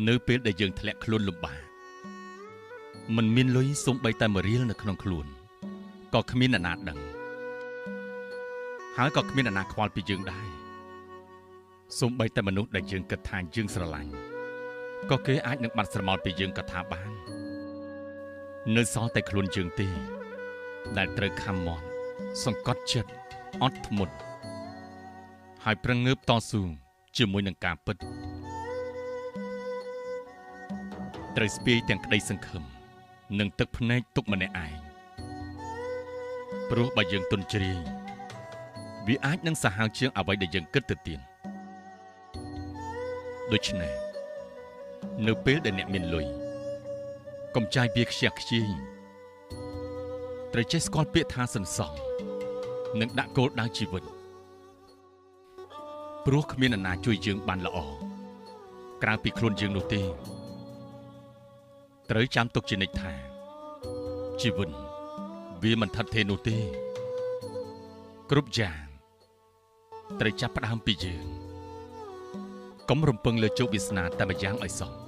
នៅពេលដែលយើងធ្លាក់ខ្លួនលំបាកមិនមានលុយសូម្បីតែមួយរៀលនៅក្នុងខ្លួនក៏គ្មានអ្នកណាដឹងហើយក៏គ្មានអ្នកណាខ្វល់ពីយើងដែរសូម្បីតែមនុស្សដែលយើងគិតថាយើងស្រឡាញ់ក៏គេអាចនឹងបាត់ស្រមោលពីយើងក៏ថាបាននៅសល់តែខ្លួនយើងទេដែលត្រូវខំមាត់សង្កត់ចិត្តអត់ធ្មត់ហើយប្រឹងងើបតស៊ូជាមួយនឹងការពិតត្រូវស្ពាយទាំងក្តីសង្ឃឹមនិងទឹកភ្នែកទុកម្នាក់ឯងព្រោះបើយើងទន់ជ្រាយវាអាចនឹងសាហាវជាងអ្វីដែលយើងគិតទៅទៀតដូច្នេះនៅពេលដែលអ្នកមានលុយកុំចាយវាខ្ជះខ្ជាយត្រូវចេះស្គាល់ពាក្យថាសន្សំនិងដាក់គោលដៅជីវិតព្រោះគ្មានអ្នកណាជួយយើងបានល្អក្រៅពីខ្លួនយើងនោះទេត្រូវចាំទុកជានិច្ចថាជីវិតវាមិនថិតថេរនោះទេគ្រប់យ៉ាងត្រូវចាប់ផ្ដើមពីយើងកុំរំពឹងលើជោគវាសនាតែម្យ៉ាងឲ្យសោះ